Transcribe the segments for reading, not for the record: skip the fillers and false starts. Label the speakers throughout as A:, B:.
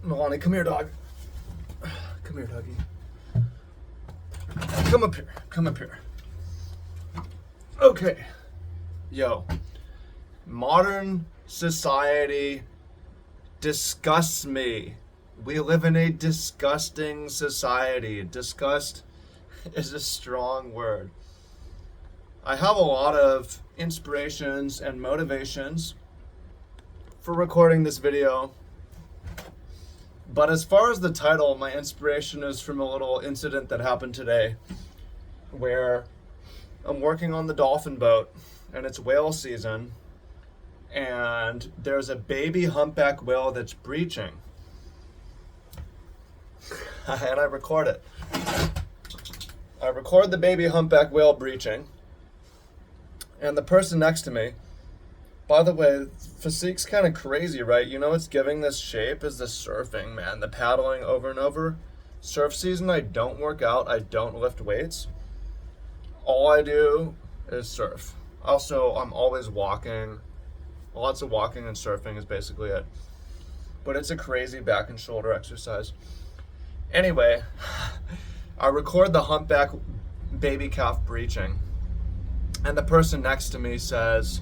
A: Milani, come here, dog. Come here, doggy. Come up here. Come up here. Okay. Yo. Modern society disgusts me. We live in a disgusting society. Disgust is a strong word. I have a lot of inspirations and motivations for recording this video. But as far as the title, my inspiration is from a little incident that happened today where I'm working on the dolphin boat and it's whale season and there's a baby humpback whale that's breaching. And I record it. I record the baby humpback whale breaching. And the person next to me, by the way, physique's kind of crazy, right? You know what's giving this shape is the surfing, man. The paddling over and over. Surf season, I don't work out. I don't lift weights. All I do is surf. Also, I'm always walking. Lots of walking and surfing is basically it. But it's a crazy back and shoulder exercise. Anyway, I record the humpback baby calf breaching. And the person next to me says,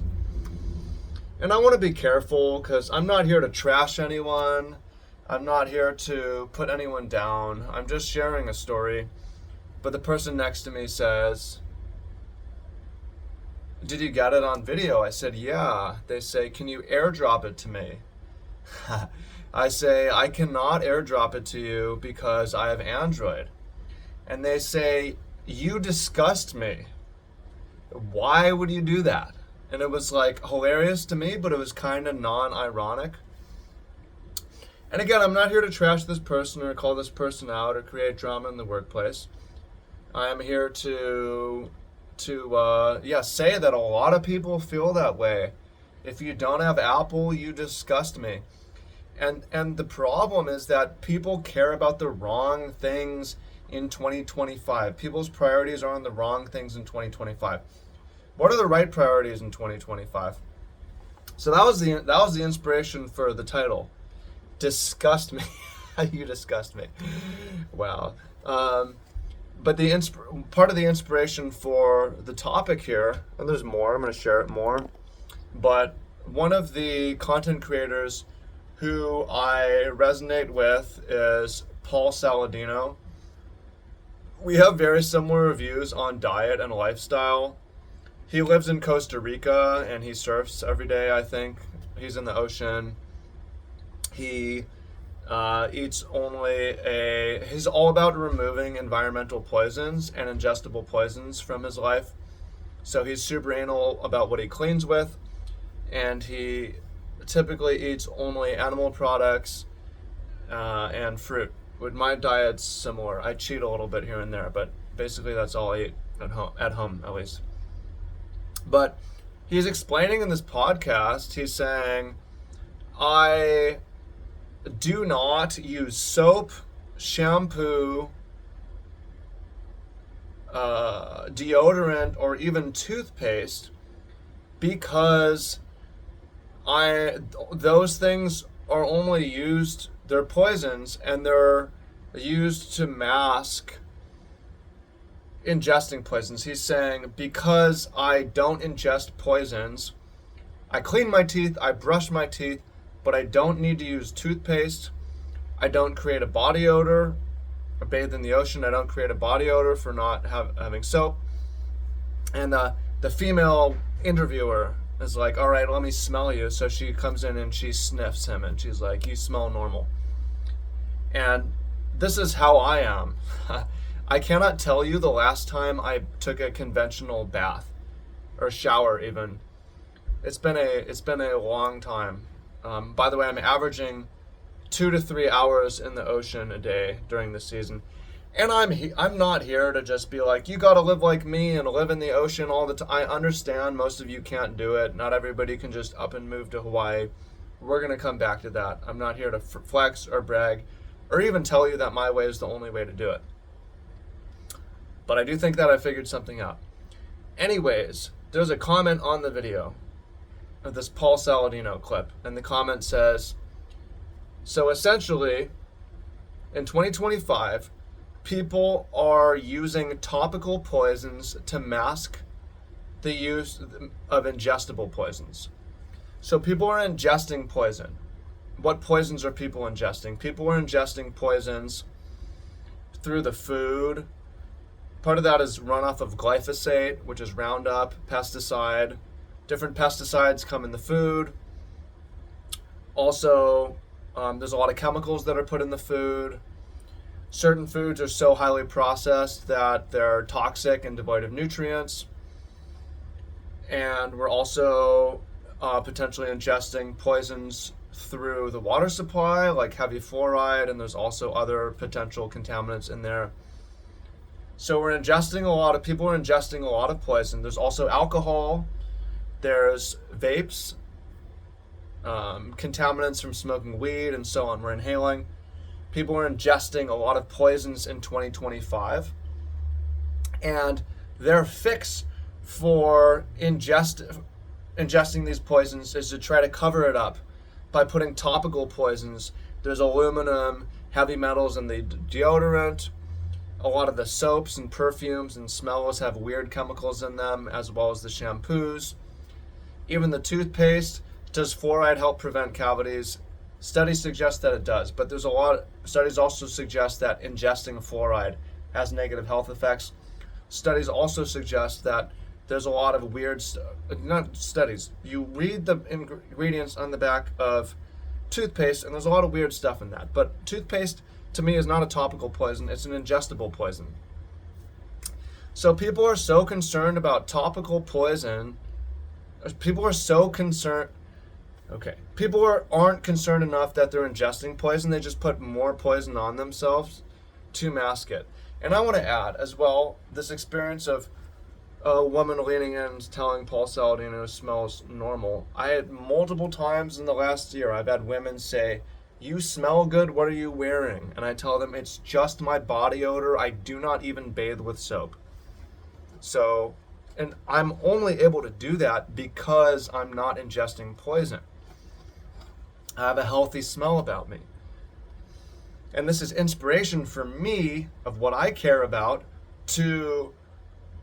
A: and I want to be careful because I'm not here to trash anyone. I'm not here to put anyone down. I'm just sharing a story. But the person next to me says, did you get it on video? I said, yeah. They say, can you airdrop it to me? I say, I cannot airdrop it to you because I have Android. And they say, you disgust me. Why would you do that? And it was like hilarious to me, but it was kind of non-ironic. And again, I'm not here to trash this person or call this person out or create drama in the workplace. I am here to say that a lot of people feel that way. If you don't have Apple, you disgust me. And the problem is that people care about the wrong things in 2025. People's priorities are on the wrong things in 2025. What are the right priorities in 2025? So that was the inspiration for the title. Disgust me. You disgust me. Wow. But part of the inspiration for the topic here, and there's more, I'm going to share it more, but one of the content creators who I resonate with is Paul Saladino. We have very similar views on diet and lifestyle. He lives in Costa Rica and he surfs every day, I think. He's in the ocean. He eats he's all about removing environmental poisons and ingestible poisons from his life. So he's super anal about what he cleans with, and he typically eats only animal products and fruit. With my diet's similar. I cheat a little bit here and there, but basically that's all I eat at home at least. But he's explaining in this podcast, he's saying, I do not use soap, shampoo, deodorant, or even toothpaste because those things are only used, they're poisons, and they're used to mask ingesting poisons. He's saying, because I don't ingest poisons, I clean my teeth, I brush my teeth, but I don't need to use toothpaste. I don't create a body odor. I bathe in the ocean. I don't create a body odor for not having soap. And the female interviewer is like, all right, let me smell you. So she comes in and she sniffs him and she's like, you smell normal. And this is how I am. I cannot tell you the last time I took a conventional bath or shower even. It's been a long time. By the way, I'm averaging 2 to 3 hours in the ocean a day during the season. And I'm not here to just be like, you gotta live like me and live in the ocean all the time. I understand most of you can't do it. Not everybody can just up and move to Hawaii. We're gonna come back to that. I'm not here to flex or brag or even tell you that my way is the only way to do it. But I do think that I figured something out. Anyways, there's a comment on the video of this Paul Saladino clip, and the comment says, So essentially, in 2025, people are using topical poisons to mask the use of ingestible poisons. So people are ingesting poison. What poisons are people ingesting? People are ingesting poisons through the food. Part of that is runoff of glyphosate, which is Roundup, pesticide. Different pesticides come in the food. Also, there's a lot of chemicals that are put in the food. Certain foods are so highly processed that they're toxic and devoid of nutrients. And we're also potentially ingesting poisons through the water supply, like heavy fluoride, and there's also other potential contaminants in there. So people are ingesting a lot of poison. There's also alcohol, there's vapes, contaminants from smoking weed, and so on. We're inhaling. People are ingesting a lot of poisons in 2025, and their fix for ingesting these poisons is to try to cover it up by putting topical poisons. There's aluminum, heavy metals in the deodorant. A lot of the soaps and perfumes and smells have weird chemicals in them, as well as the shampoos. Even the toothpaste. Does fluoride help prevent cavities? Studies suggest that it does, but there's a lot of studies also suggest that ingesting fluoride has negative health effects. Studies also suggest that there's a lot of weird not studies. You read the ingredients on the back of toothpaste, and there's a lot of weird stuff in that. But toothpaste, to me, is not a topical poison. It's an ingestible poison. So people are so concerned about topical poison. People are so concerned. People aren't concerned enough that they're ingesting poison. They just put more poison on themselves to mask it. And I want to add as well this experience of a woman leaning in and telling Paul Saladino it smells normal. I had multiple times in the last year, I've had women say, "You smell good, what are you wearing?" And I tell them, it's just my body odor. I do not even bathe with soap. So, and I'm only able to do that because I'm not ingesting poison. I have a healthy smell about me. And this is inspiration for me of what I care about to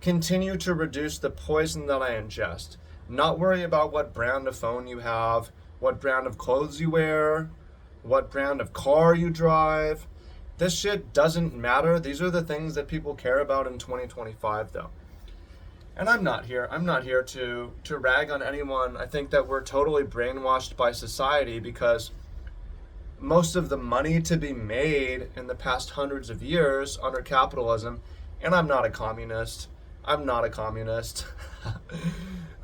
A: continue to reduce the poison that I ingest. Not worry about what brand of phone you have, what brand of clothes you wear, what brand of car you drive. This shit doesn't matter. These are the things that people care about in 2025 though. And I'm not here to rag on anyone. I think that we're totally brainwashed by society because most of the money to be made in the past hundreds of years under capitalism, and I'm not a communist,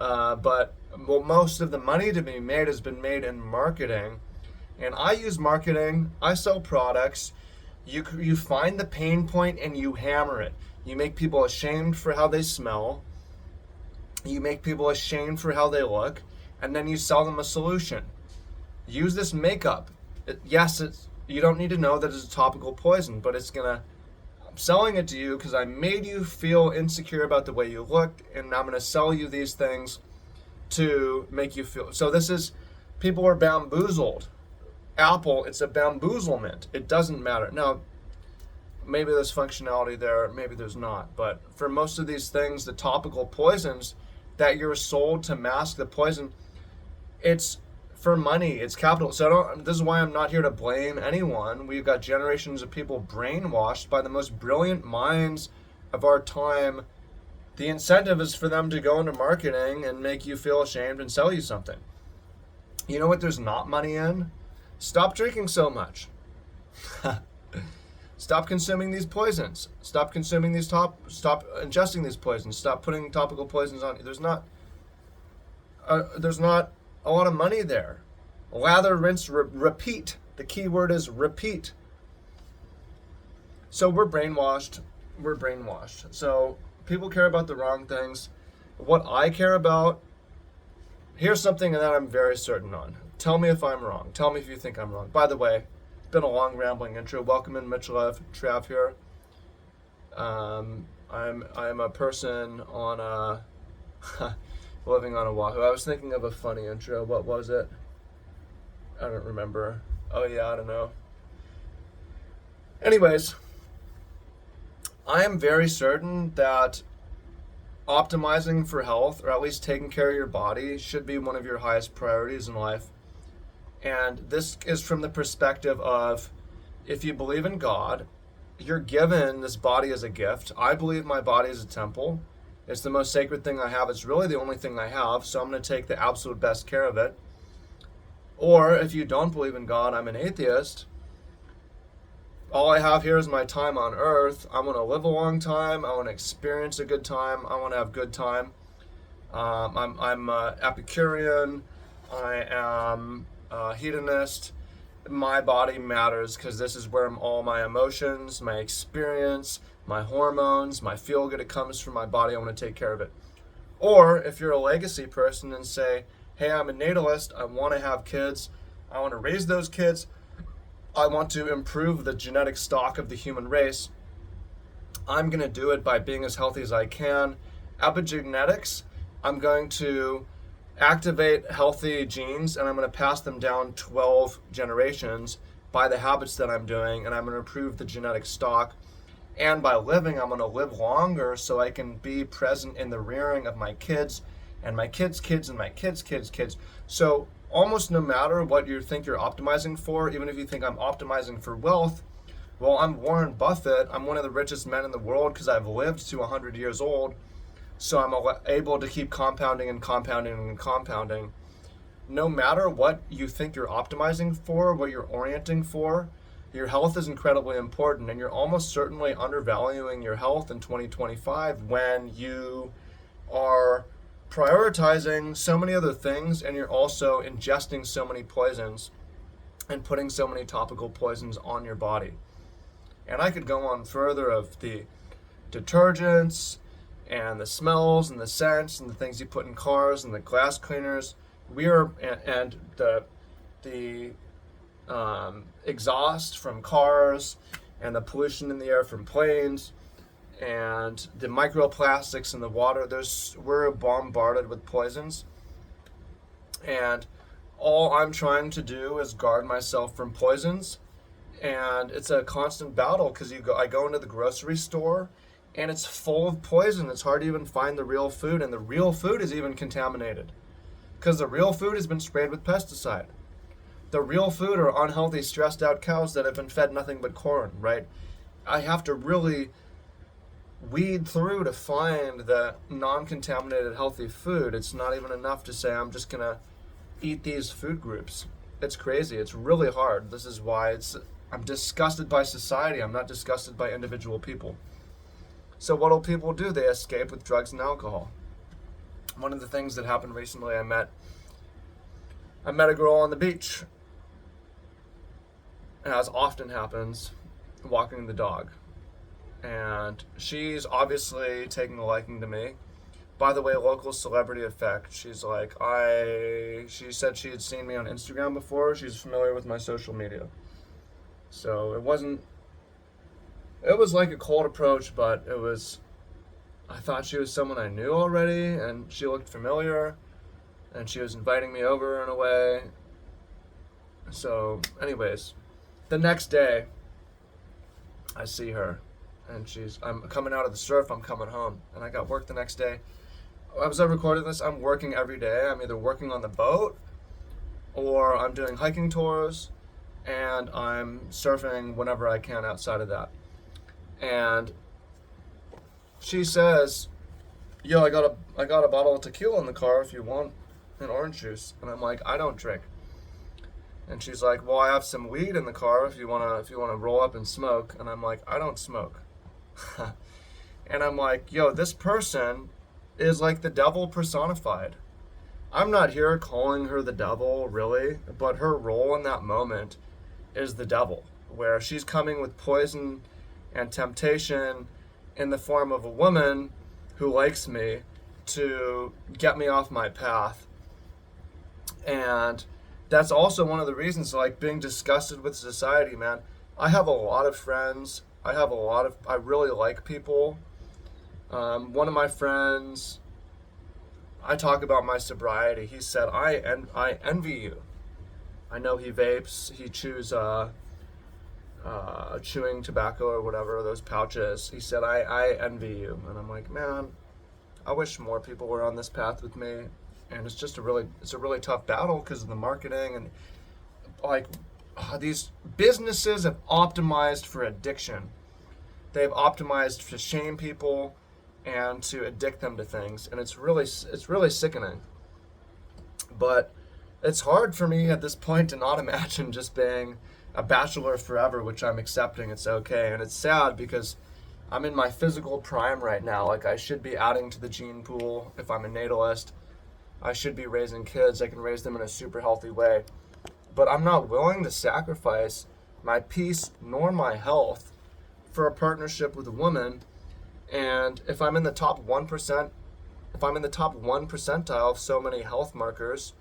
A: but most of the money to be made has been made in marketing. And I use marketing, I sell products. You find the pain point and you hammer it. You make people ashamed for how they smell. You make people ashamed for how they look, and then you sell them a solution. Use this makeup. You don't need to know that it's a topical poison, but I'm selling it to you because I made you feel insecure about the way you look, and I'm going to sell you these things to make you feel. So people are bamboozled. Apple, it's a bamboozlement. It doesn't matter. Now, maybe there's functionality there, maybe there's not. But for most of these things, the topical poisons that you're sold to mask the poison, it's for money, it's capital. So this is why I'm not here to blame anyone. We've got generations of people brainwashed by the most brilliant minds of our time. The incentive is for them to go into marketing and make you feel ashamed and sell you something. You know what there's not money in? Stop drinking so much. Stop consuming these poisons. Stop ingesting these poisons. Stop putting topical poisons on. There's not a lot of money there. Lather, rinse, repeat. The key word is repeat. So we're brainwashed. So people care about the wrong things. What I care about, here's something that I'm very certain on. Tell me if I'm wrong. Tell me if you think I'm wrong. By the way, it's been a long rambling intro. Welcome in, Michelev, Trav here. I'm a person on a living on Oahu. I was thinking of a funny intro. What was it? I don't remember. Oh yeah, I don't know. Anyways, I am very certain that optimizing for health, or at least taking care of your body, should be one of your highest priorities in life. And this is from the perspective of, if you believe in God, you're given this body as a gift. I believe my body is a temple. It's the most sacred thing I have. It's really the only thing I have, so I'm going to take the absolute best care of it. Or if you don't believe in God, I'm an atheist. All I have here is my time on earth. I want to live a long time. I want to experience a good time. I want to have good time. I'm Epicurean. I am a hedonist. My body matters because this is where all my emotions, my experience, my hormones, my feel good, it comes from my body. I want to take care of it. Or if you're a legacy person and say, hey, I'm a natalist, I want to have kids, I want to raise those kids, I want to improve the genetic stock of the human race, I'm going to do it by being as healthy as I can. Epigenetics, I'm going to activate healthy genes and I'm going to pass them down 12 generations by the habits that I'm doing, and I'm going to improve the genetic stock. And by living, I'm going to live longer so I can be present in the rearing of my kids and my kids' kids and my kids' kids' kids. So almost no matter what you think you're optimizing for, even if you think I'm optimizing for wealth, well, I'm Warren Buffett. I'm one of the richest men in the world because I've lived to 100 years old. So I'm able to keep compounding and compounding and compounding. No matter what you think you're optimizing for, what you're orienting for, your health is incredibly important, and you're almost certainly undervaluing your health in 2025 when you are prioritizing so many other things and you're also ingesting so many poisons and putting so many topical poisons on your body. And I could go on further of the detergents and the smells and the scents and the things you put in cars and the glass cleaners. And the exhaust from cars and the pollution in the air from planes and the microplastics in the water. We're bombarded with poisons, and all I'm trying to do is guard myself from poisons. And it's a constant battle because I go into the grocery store and it's full of poison. It's hard to even find the real food, and the real food is even contaminated because the real food has been sprayed with pesticide. The real food are unhealthy, stressed out cows that have been fed nothing but corn, right? I have to really weed through to find the non-contaminated healthy food. It's not even enough to say I'm just gonna eat these food groups. It's crazy. It's really hard. This is why I'm disgusted by society. I'm not disgusted by individual people. So what do people do? They escape with drugs and alcohol. One of the things that happened recently, I met a girl on the beach, as often happens, walking the dog. And she's obviously taking a liking to me. By the way, local celebrity effect. She said she had seen me on Instagram before. She's familiar with my social media. So it was like a cold approach, but I thought she was someone I knew already, and she looked familiar, and she was inviting me over in a way. So anyways, the next day, I see her, and I'm coming out of the surf, I'm coming home, and I got work the next day. As I recorded this, I'm working every day. I'm either working on the boat, or I'm doing hiking tours, and I'm surfing whenever I can outside of that. And she says, yo, I got a bottle of tequila in the car if you want an orange juice. And I'm like, I don't drink. And she's like, well, I have some weed in the car if you wanna roll up and smoke. And I'm like, I don't smoke. And I'm like, yo, this person is like the devil personified. I'm not here calling her the devil, really, but her role in that moment is the devil, where she's coming with poison and temptation in the form of a woman who likes me to get me off my path. And that's also one of the reasons, like, being disgusted with society, man. I have a lot of friends. I really like people. One of my friends, I talk about my sobriety. He said, I envy you. I know he vapes, he chews chewing tobacco or whatever, those pouches. He said, I envy you. And I'm like, man, I wish more people were on this path with me. And it's a really tough battle because of the marketing and like these businesses have optimized for addiction. They've optimized to shame people and to addict them to things, and it's really sickening. But it's hard for me at this point to not imagine just being a bachelor forever, which I'm accepting. It's okay, and it's sad because I'm in my physical prime right now. Like I should be adding to the gene pool if I'm a natalist. I should be raising kids. I can raise them in a super healthy way. But I'm not willing to sacrifice my peace nor my health for a partnership with a woman. And if I'm in the top 1%, if I'm in the top 1 percentile of so many health markers,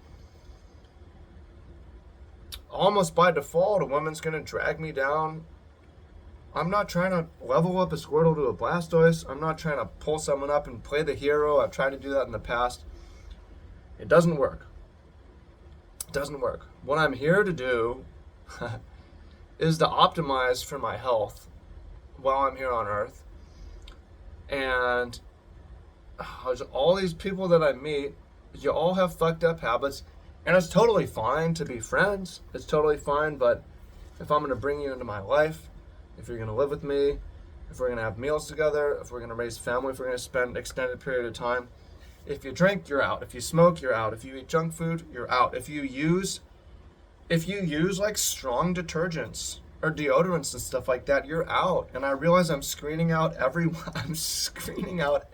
A: almost by default, a woman's going to drag me down. I'm not trying to level up a Squirtle to a Blastoise. I'm not trying to pull someone up and play the hero. I've tried to do that in the past. It doesn't work. It doesn't work. What I'm here to do is to optimize for my health while I'm here on Earth. And all these people that I meet, you all have fucked up habits, and it's totally fine to be friends. It's totally fine, but if I'm going to bring you into my life, if you're going to live with me, if we're going to have meals together, if we're going to raise family, if we're going to spend an extended period of time, if you drink, you're out. If you smoke, you're out. If you eat junk food, you're out. If you use like strong detergents or deodorants and stuff like that, you're out. And I realize I'm screening out everyone. I'm screening out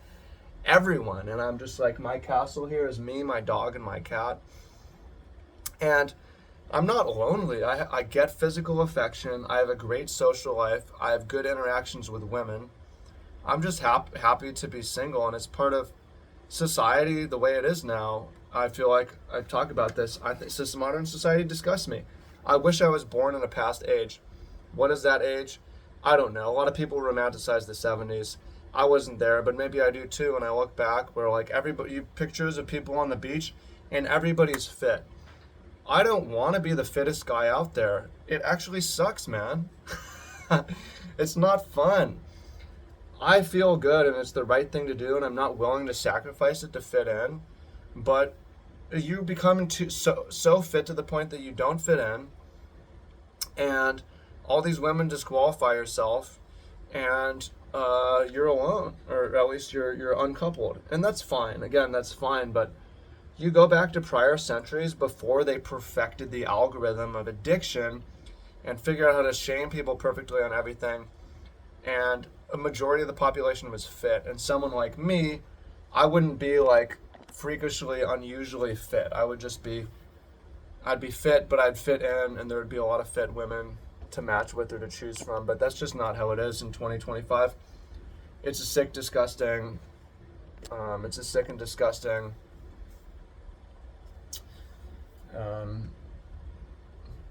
A: everyone. And I'm just like, my castle here is me, my dog, and my cat. And I'm not lonely. I get physical affection. I have a great social life. I have good interactions with women. I'm just happy to be single, and it's part of society the way it is now. I feel like I talk about this. Modern society disgusts me. I wish I was born in a past age. What is that age? I don't know. A lot of people romanticize the 70s. I wasn't there, but maybe I do too. And I look back where like everybody, pictures of people on the beach, and everybody's fit. I don't want to be the fittest guy out there. It actually sucks, man. It's not fun. I feel good and it's the right thing to do, and I'm not willing to sacrifice it to fit in. But you become so fit to the point that you don't fit in, and all these women disqualify yourself, and you're alone, or at least you're uncoupled, and that's fine. Again, that's fine, but you go back to prior centuries before they perfected the algorithm of addiction and figure out how to shame people perfectly on everything. And a majority of the population was fit. And someone like me, I wouldn't be like freakishly, unusually fit. I'd be fit, but I'd fit in, and there would be a lot of fit women to match with or to choose from. But that's just not how it is in 2025. It's a sick, disgusting,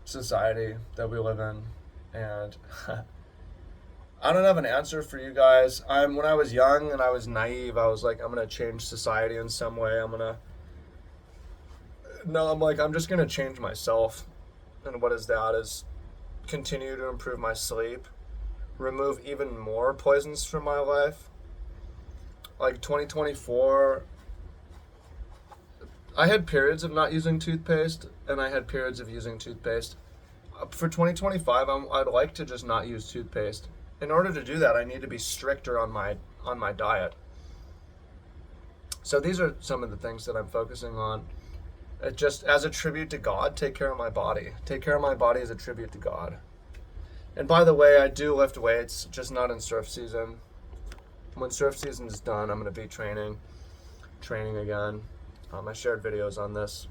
A: society that we live in, and I don't have an answer for you guys. When I was young and I was naive, I was like, I'm gonna change society in some way. I'm just gonna change myself, and what is that? Is continue to improve my sleep, remove even more poisons from my life. Like 2024. I had periods of not using toothpaste, and I had periods of using toothpaste. For 2025, I'd like to just not use toothpaste. In order to do that, I need to be stricter on my diet. So these are some of the things that I'm focusing on. Just as a tribute to God, take care of my body. Take care of my body as a tribute to God. And by the way, I do lift weights, just not in surf season. When surf season is done, I'm going to be training again. I shared videos on this.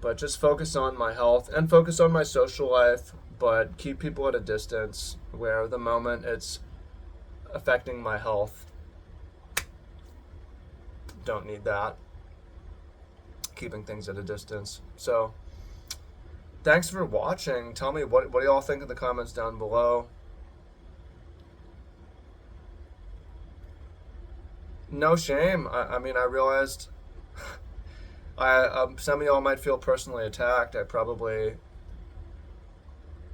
A: But just focus on my health and focus on my social life, but keep people at a distance where the moment it's affecting my health, don't need that. Keeping things at a distance. So, thanks for watching. Tell me what do y'all think in the comments down below. No shame. I mean, I realized Some of y'all might feel personally attacked.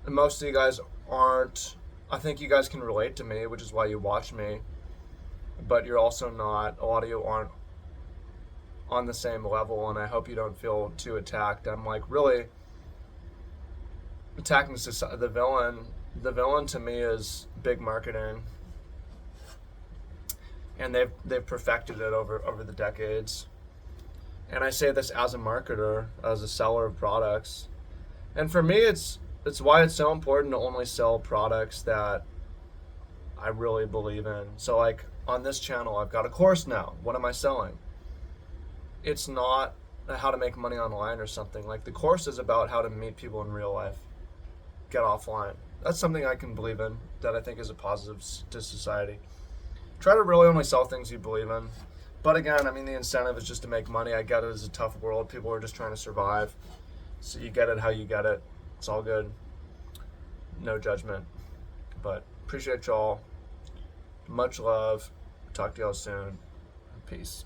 A: Most of you guys aren't. I think you guys can relate to me, which is why you watch me. But you're also not. A lot of you aren't on the same level, and I hope you don't feel too attacked. I'm like really attacking the villain. The villain to me is big marketing, and they've perfected it over the decades. And I say this as a marketer, as a seller of products. And for me, it's why it's so important to only sell products that I really believe in. So like on this channel, I've got a course now. What am I selling? It's not how to make money online or something. Like the course is about how to meet people in real life, get offline. That's something I can believe in, that I think is a positive to society. Try to really only sell things you believe in. But again, I mean, the incentive is just to make money. I get it. It's a tough world. People are just trying to survive. So you get it how you get it. It's all good. No judgment. But appreciate y'all. Much love. Talk to y'all soon. Peace.